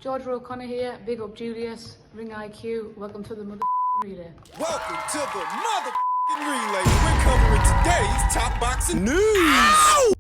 Georgia O'Connor here. Big up Julius. Ring IQ. Welcome to the relay. Welcome to the relay. We're covering today's top boxing news. Ow!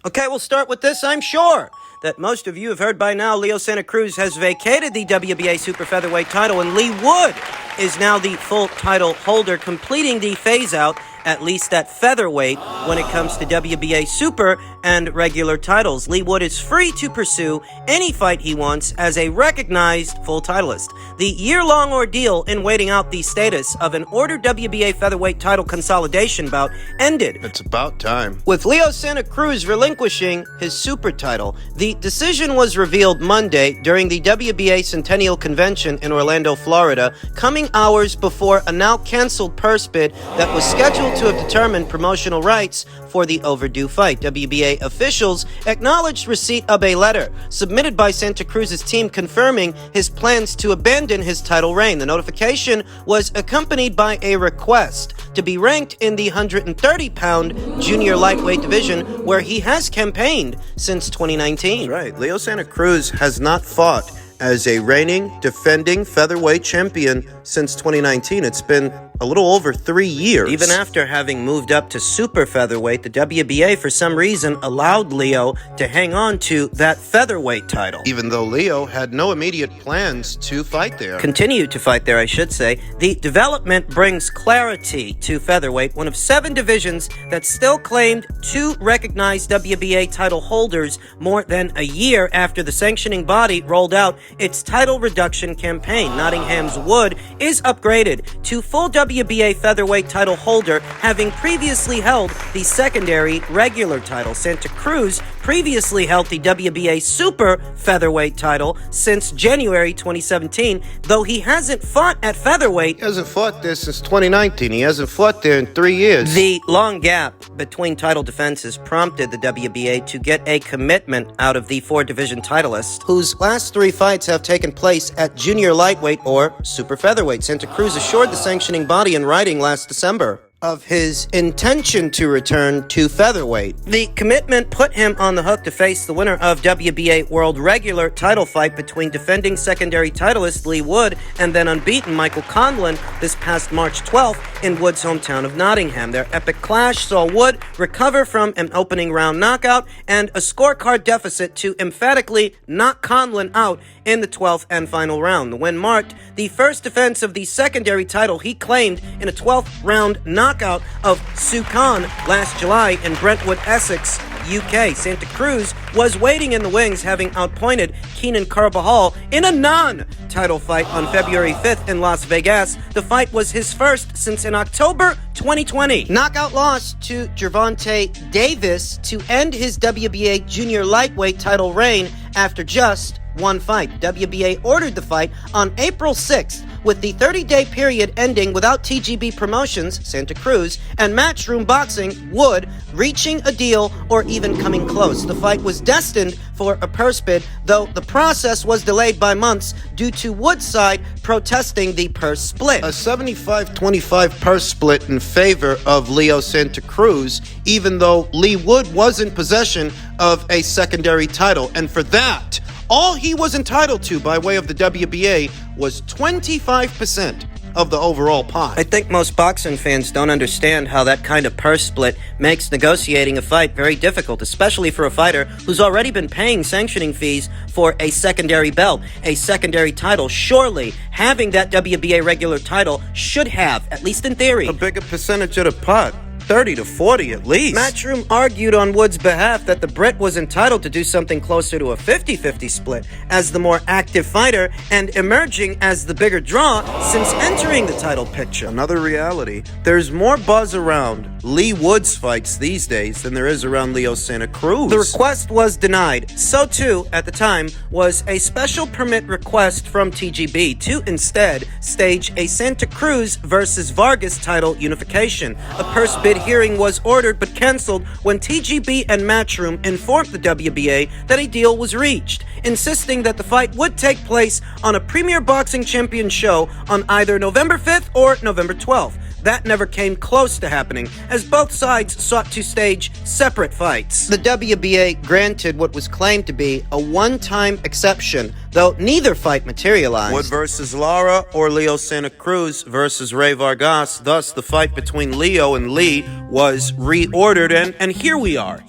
Okay, we'll start with this. I'm sure that most of you have heard by now, Leo Santa Cruz has vacated the WBA Super Featherweight title, and Lee Wood is now the full title holder, completing the phase-out, at least at featherweight, when it comes to WBA Super and regular titles. Lee Wood is free to pursue any fight he wants as a recognized full titleist. The year-long ordeal in waiting out the status of an ordered WBA featherweight title consolidation bout ended. It's about time. With Leo Santa Cruz relinquishing his super title, the decision was revealed Monday during the WBA Centennial Convention in Orlando, Florida, coming hours before a now-canceled purse bid that was scheduled to have determined promotional rights for the overdue fight. WBA officials acknowledged receipt of a letter submitted by Santa Cruz's team confirming his plans to abandon his title reign. The notification was accompanied by a request to be ranked in the 130-pound junior lightweight division, where he has campaigned since 2019. That's right. Leo Santa Cruz has not fought as a reigning, defending featherweight champion since 2019. It's been a little over 3 years. Even after having moved up to super featherweight, the WBA, for some reason, allowed Leo to hang on to that featherweight title. Even though Leo had no immediate plans to fight there. Continue to fight there, I should say. The development brings clarity to featherweight, one of 7 divisions that still claimed 2 recognized WBA title holders more than a year after the sanctioning body rolled out its title reduction campaign. Nottingham's Wood is upgraded to full WBA featherweight title holder, having previously held the secondary regular title. Santa Cruz previously held the WBA super featherweight title since January 2017, though he hasn't fought at featherweight. He hasn't fought there since 2019. He hasn't fought there in 3 years. The long gap between title defenses prompted the WBA to get a commitment out of the 4-division titleist, whose last 3 fights have taken place at junior lightweight or super featherweight. Santa Cruz assured the sanctioning body in writing last December of his intention to return to featherweight. The commitment put him on the hook to face the winner of WBA World Regular title fight between defending secondary titleist Lee Wood and then unbeaten Michael Conlon this past March 12th in Wood's hometown of Nottingham. Their epic clash saw Wood recover from an opening round knockout and a scorecard deficit to emphatically knock Conlon out in the 12th and final round. The win marked the first defense of the secondary title he claimed in a 12th round knockout of Sukan last July in Brentwood, Essex, UK. Santa Cruz was waiting in the wings, having outpointed Keenan Carbajal in a non-title fight on February 5th in Las Vegas. The fight was his first since in October 2020. Knockout loss to Gervonta Davis to end his WBA junior lightweight title reign after just 1 fight. WBA ordered the fight on April 6th, with the 30-day period ending without TGB Promotions, Santa Cruz, and Matchroom Boxing, Wood, reaching a deal or even coming close. The fight was destined for a purse bid, though the process was delayed by months due to Wood's side protesting the purse split. A 75-25 purse split in favor of Leo Santa Cruz, even though Lee Wood was in possession of a secondary title. And for that, all he was entitled to by way of the WBA was 25% of the overall pot. I think most boxing fans don't understand how that kind of purse split makes negotiating a fight very difficult, especially for a fighter who's already been paying sanctioning fees for a secondary belt, a secondary title. Surely, having that WBA regular title should have, at least in theory, a bigger percentage of the pot. 30 to 40 at least. Matchroom argued on Wood's behalf that the Brit was entitled to do something closer to a 50-50 split as the more active fighter and emerging as the bigger draw since entering the title picture. Another reality. There's more buzz around Lee Wood's fights these days than there is around Leo Santa Cruz. The request was denied. So too, at the time, was a special permit request from TGB to instead stage a Santa Cruz versus Vargas title unification. A purse bid hearing was ordered but canceled when TGB and Matchroom informed the WBA that a deal was reached, insisting that the fight would take place on a Premier Boxing Champion show on either November 5th or November 12th. that never came close to happening, as both sides sought to stage separate fights. The WBA granted what was claimed to be a one-time exception, though neither fight materialized. Wood versus Lara or Leo Santa Cruz versus Ray Vargas. Thus, the fight between Leo and Lee was reordered, and here we are.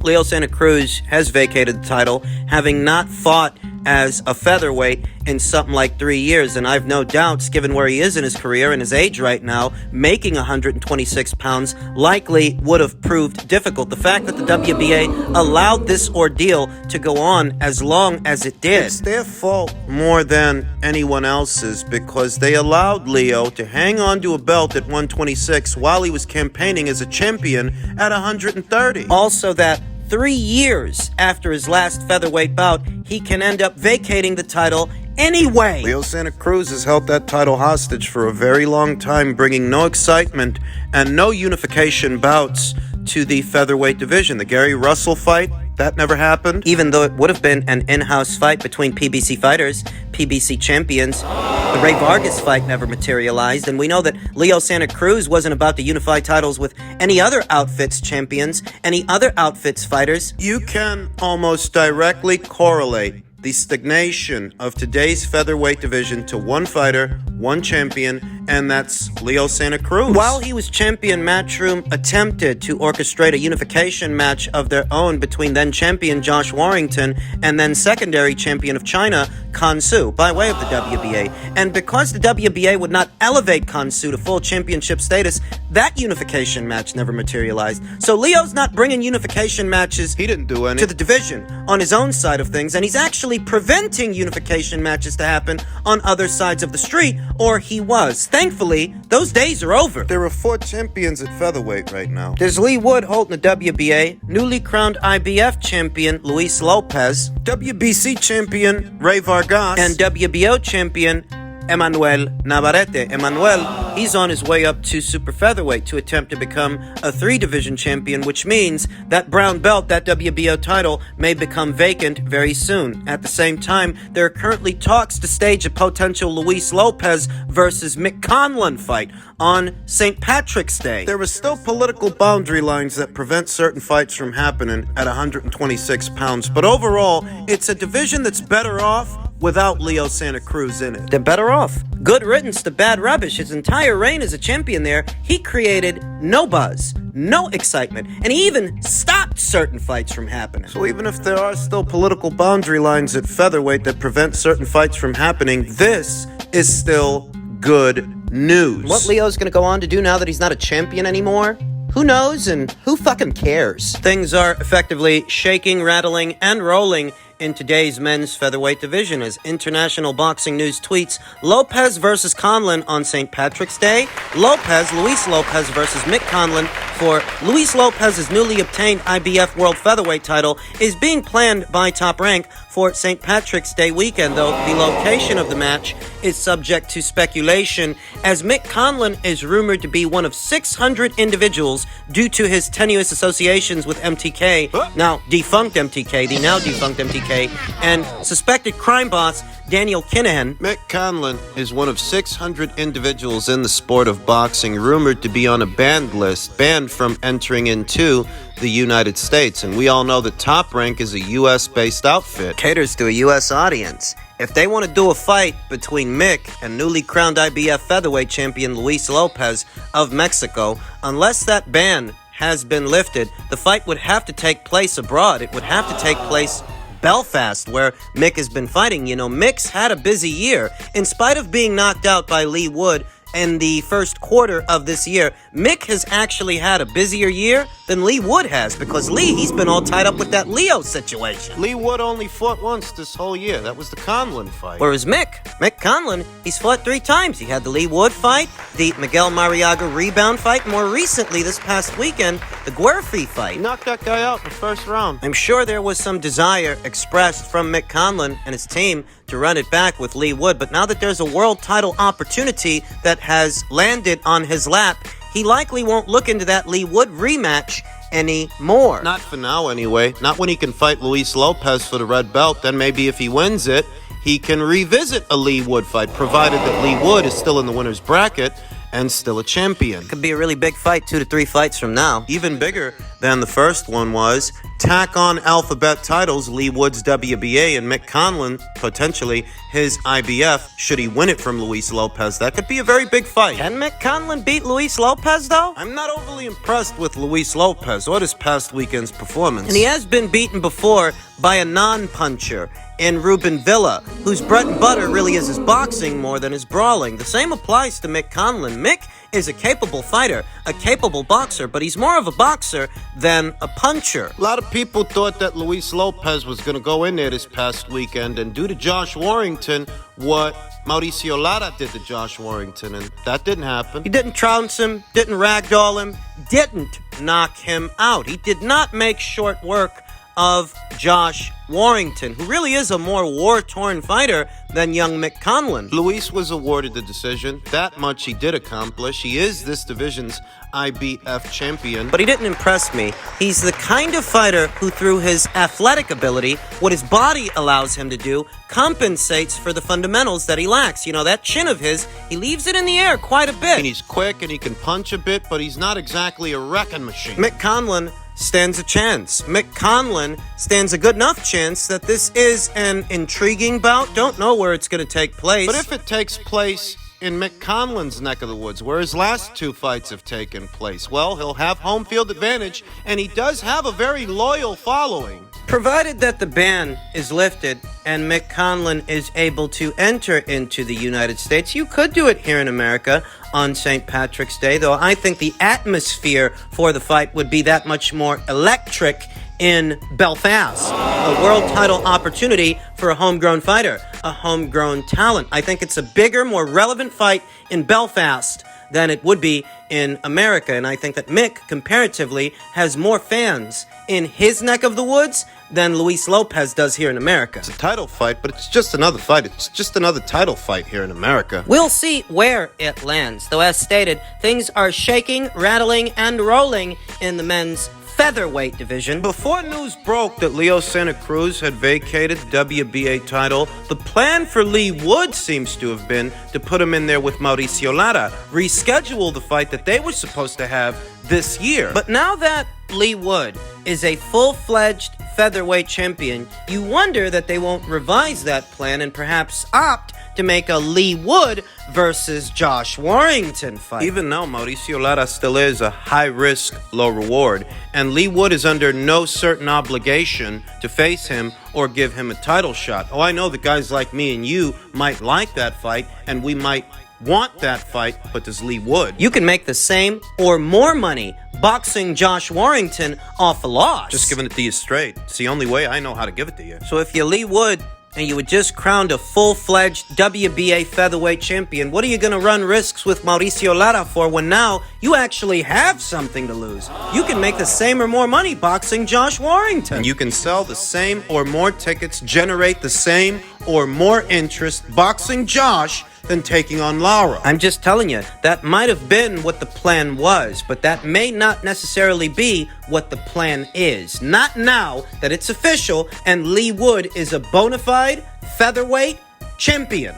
Leo Santa Cruz has vacated the title, having not fought as a featherweight in something like 3 years, and I've no doubts, given where he is in his career and his age right now, making 126 pounds likely would have proved difficult. The fact that the WBA allowed this ordeal to go on as long as it did, it's their fault more than anyone else's, because they allowed Leo to hang on to a belt at 126 while he was campaigning as a champion at 130. Also that 3 years after his last featherweight bout, he can end up vacating the title anyway. Leo Santa Cruz has held that title hostage for a very long time, bringing no excitement and no unification bouts to the featherweight division. The Gary Russell fight, that never happened. Even though it would have been an in-house fight between PBC fighters, PBC champions, the Ray Vargas fight never materialized, and we know that Leo Santa Cruz wasn't about to unify titles with any other outfits champions, any other outfits fighters. You can almost directly correlate the stagnation of today's featherweight division to one fighter, one champion, and that's Leo Santa Cruz. While he was champion, Matchroom attempted to orchestrate a unification match of their own between then champion Josh Warrington and then secondary champion of China, Kan Su, by way of the WBA. And because the WBA would not elevate Kan Su to full championship status, that unification match never materialized. So Leo's not bringing unification matches He didn't do any to the division on his own side of things, and he's actually preventing unification matches to happen on other sides of the street, or he was. Thankfully, those days are over. There are 4 champions at featherweight right now. There's Lee Wood holding the WBA, newly crowned IBF champion Luis Lopez, WBC champion Ray Vargas, and WBO champion Emmanuel Navarrete. Emmanuel, he's on his way up to super featherweight to attempt to become a 3-division champion, which means that brown belt, that WBO title, may become vacant very soon. At the same time, there are currently talks to stage a potential Luis Lopez versus Mick Conlon fight on St. Patrick's Day. There are still political boundary lines that prevent certain fights from happening at 126 pounds, but overall, it's a division that's better off without Leo Santa Cruz in it. They're better off. Good riddance to bad rubbish. His entire reign as a champion there, he created no buzz, no excitement, and he even stopped certain fights from happening. So even if there are still political boundary lines at featherweight that prevent certain fights from happening, this is still good news. What Leo's gonna go on to do now that he's not a champion anymore? Who knows, and who fucking cares? Things are effectively shaking, rattling, and rolling in today's men's featherweight division as International Boxing News tweets Lopez versus Conlan on St. Patrick's Day. Luis Lopez versus Mick Conlan for Luis Lopez's newly obtained IBF World Featherweight title is being planned by Top Rank for St. Patrick's Day weekend, though the location of the match is subject to speculation, as Mick Conlan is rumored to be one of 600 individuals due to his tenuous associations with MTK, now defunct MTK, the now defunct MTK, and suspected crime boss Daniel Kinahan. Mick Conlan is one of 600 individuals in the sport of boxing rumored to be on a banned list, banned from entering into the United States. And we all know that Top Rank is a U.S.-based outfit. Caters to a U.S. audience. If they want to do a fight between Mick and newly crowned IBF featherweight champion Luis Lopez of Mexico, unless that ban has been lifted, the fight would have to take place abroad. It would have to take place Belfast, where Mick has been fighting. You know, Mick's had a busy year. In spite of being knocked out by Lee Wood in the first quarter of this year, Mick has actually had a busier year than Lee Wood has, because Lee, he's been all tied up with that Leo situation. Lee Wood only fought once this whole year. That was the Conlan fight. Whereas Mick Conlan, he's fought 3 times. He had the Lee Wood fight, the Miguel Mariaga rebound fight, and more recently this past weekend, the Guerfi fight. He knocked that guy out in the first round. I'm sure there was some desire expressed from Mick Conlan and his team to run it back with Lee Wood, but now that there's a world title opportunity that has landed on his lap, he likely won't look into that Lee Wood rematch anymore. Not for now, anyway. Not when he can fight Luis Lopez for the red belt. Then maybe if he wins it, he can revisit a Lee Wood fight, provided that Lee Wood is still in the winner's bracket and still a champion. Could be a really big fight 2 to 3 fights from now. Even bigger than the first one was, tack on alphabet titles, Lee Wood's WBA and Mick Conlan, potentially his IBF, should he win it from Luis Lopez. That could be a very big fight. Can Mick Conlan beat Luis Lopez, though? I'm not overly impressed with Luis Lopez or this past weekend's performance. And he has been beaten before by a non-puncher in Ruben Villa, whose bread and butter really is his boxing more than his brawling. The same applies to Mick Conlan. Mick is a capable fighter, a capable boxer, but he's more of a boxer than a puncher. A lot of people thought that Luis Lopez was going to go in there this past weekend and do to Josh Warrington what Mauricio Lara did to Josh Warrington, and that didn't happen. He didn't trounce him, didn't ragdoll him, didn't knock him out. He did not make short work of Josh Warrington, who really is a more war-torn fighter than young Mick Conlan. Luis was awarded the decision. That much he did accomplish. He is this division's IBF champion. But he didn't impress me. He's the kind of fighter who, through his athletic ability, what his body allows him to do, compensates for the fundamentals that he lacks. You know, that chin of his, he leaves it in the air quite a bit. And he's quick and he can punch a bit, but he's not exactly a wrecking machine. Mick Conlan stands a chance. Mick Conlan stands a good enough chance that this is an intriguing bout. Don't know where it's going to take place. But if it takes place in Mick Conlan's neck of the woods, where his last 2 fights have taken place, well, he'll have home field advantage, and he does have a very loyal following. Provided that the ban is lifted and Mick Conlan is able to enter into the United States, you could do it here in America on St. Patrick's Day, though I think the atmosphere for the fight would be that much more electric in Belfast. A world title opportunity for a homegrown fighter, a homegrown talent. I think it's a bigger, more relevant fight in Belfast than it would be in America, and I think that Mick, comparatively, has more fans in his neck of the woods than Luis Lopez does here in America. It's a title fight, but it's just another fight. It's just another title fight here in America. We'll see where it lands, though as stated, things are shaking, rattling, and rolling in the men's featherweight division. Before news broke that Leo Santa Cruz had vacated the WBA title, the plan for Lee Wood seems to have been to put him in there with Mauricio Lara, reschedule the fight that they were supposed to have this year. But now that Lee Wood is a full-fledged featherweight champion, you wonder that they won't revise that plan and perhaps opt to make a Lee Wood versus Josh Warrington fight. Even though Mauricio Lara still is a high-risk, low-reward, and Lee Wood is under no certain obligation to face him or give him a title shot. Oh, I know that guys like me and you might like that fight, and we might want that fight, but does Lee Wood? You can make the same or more money boxing Josh Warrington off a loss. Just giving it to you straight. It's the only way I know how to give it to you. So if you're Lee Wood and you were just crowned a full-fledged WBA featherweight champion, what are you going to run risks with Mauricio Lara for when now you actually have something to lose? You can make the same or more money boxing Josh Warrington. And you can sell the same or more tickets, generate the same or more interest boxing Josh than taking on Lara. I'm just telling you, that might have been what the plan was, but that may not necessarily be what the plan is. Not now that it's official and Lee Wood is a bona fide featherweight champion.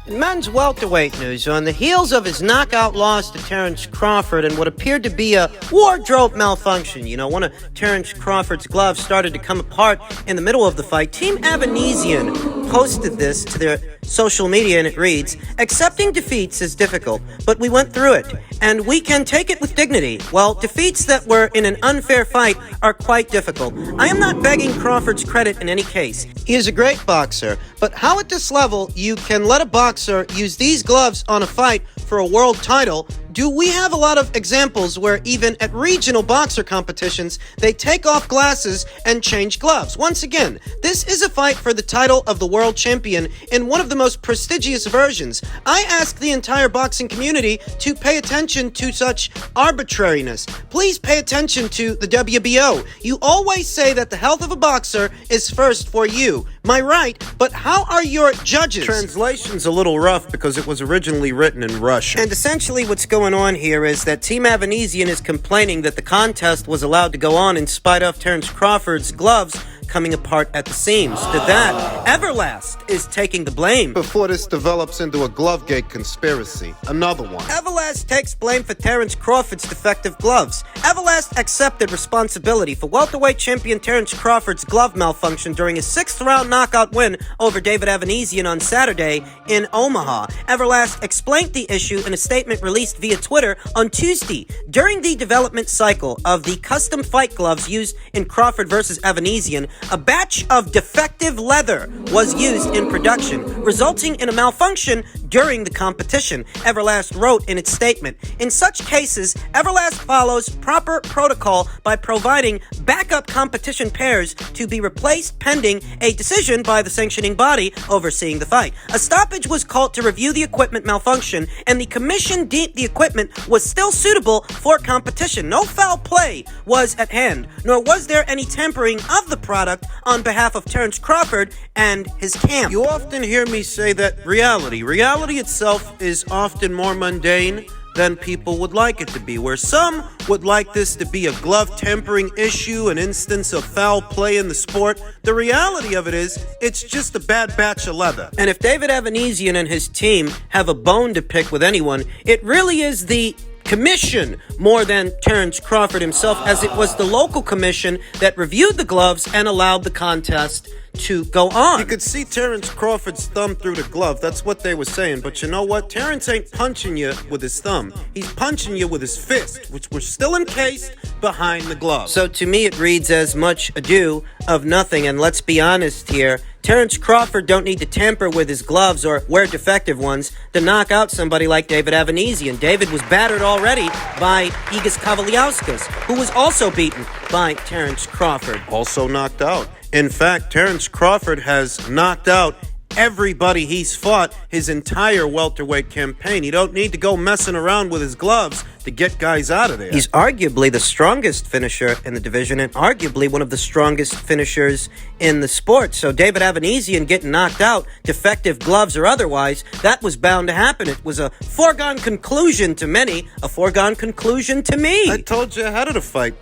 In men's welterweight news, on the heels of his knockout loss to Terrence Crawford and what appeared to be a wardrobe malfunction, you know, one of Terrence Crawford's gloves started to come apart in the middle of the fight, Team Avanesian posted this to their social media, and it reads, "Accepting defeats is difficult, but we went through it, and we can take it with dignity. While defeats that were in an unfair fight are quite difficult. I am not begging Crawford's credit in any case. He is a great boxer, but how at this level you can let a boxer use these gloves on a fight for a world title? Do we have a lot of examples where even at regional boxer competitions, they take off glasses and change gloves? Once again, this is a fight for the title of the world champion in one of the most prestigious versions. I ask the entire boxing community to pay attention to such arbitrariness. Please pay attention to the WBO. You always say that the health of a boxer is first for you. Am I right? But how are your judges? Translation's a little rough because it was originally written in Russian. And essentially what's going on here is that Team Avanesian is complaining that the contest was allowed to go on in spite of Terrence Crawford's gloves coming apart at the seams. To that, Everlast is taking the blame. Before this develops into a Glovegate conspiracy. Another one. Everlast takes blame for Terence Crawford's defective gloves. Everlast accepted responsibility for welterweight champion Terence Crawford's glove malfunction during a 6th-round knockout win over David Evanesian on Saturday in Omaha. Everlast explained the issue in a statement released via Twitter on Tuesday. During the development cycle of the custom fight gloves used in Crawford versus Evanesian, a batch of defective leather was used in production, resulting in a malfunction during the competition, Everlast wrote in its statement. In such cases, Everlast follows proper protocol by providing backup competition pairs to be replaced pending a decision by the sanctioning body overseeing the fight. A stoppage was called to review the equipment malfunction, and the commission deemed the equipment was still suitable for competition. No foul play was at hand, nor was there any tampering of the product on behalf of Terence Crawford and his camp. You often hear me say that reality itself is often more mundane than people would like it to be, where some would like this to be a glove tempering issue, an instance of foul play in the sport. The reality of it is, it's just a bad batch of leather. And if David Evanesian and his team have a bone to pick with anyone, it really is the commission more than Terence Crawford himself, as it was the local commission that reviewed the gloves and allowed the contest to go on. You could see Terence Crawford's thumb through the glove. That's what they were saying. But you know what? Terence ain't punching you with his thumb. He's punching you with his fist, which was still encased behind the glove. So to me, it reads as much ado of nothing. And let's be honest here. Terence Crawford don't need to tamper with his gloves or wear defective ones to knock out somebody like David Evanesian. David was battered already by Igis Kavaliauskas, who was also beaten by Terence Crawford. Also knocked out. In fact, Terence Crawford has knocked out everybody he's fought his entire welterweight campaign. He don't need to go messing around with his gloves to get guys out of there. He's arguably the strongest finisher in the division and arguably one of the strongest finishers in the sport. So David Evanesian getting knocked out, defective gloves or otherwise, that was bound to happen. It was a foregone conclusion to many, a foregone conclusion to me. I told you ahead of the fight.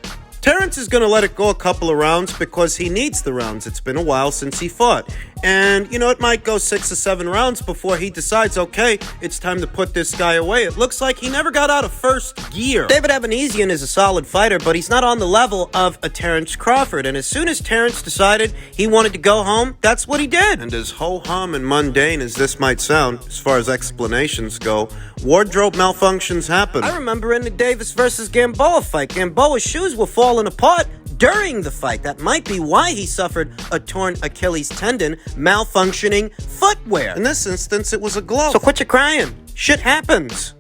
Terence is going to let it go a couple of rounds because he needs the rounds. It's been a while since he fought. And, you know, it might go 6 or 7 rounds before he decides, okay, it's time to put this guy away. It looks like he never got out of first gear. David Evanesian is a solid fighter, but he's not on the level of a Terence Crawford. And as soon as Terence decided he wanted to go home, that's what he did. And as ho-hum and mundane as this might sound, as far as explanations go, wardrobe malfunctions happen. I remember in the Davis versus Gamboa fight, Gamboa's shoes were falling apart during the fight. That might be why he suffered a torn Achilles tendon, malfunctioning footwear. In this instance, it was a glove. So quit your crying. Shit happens.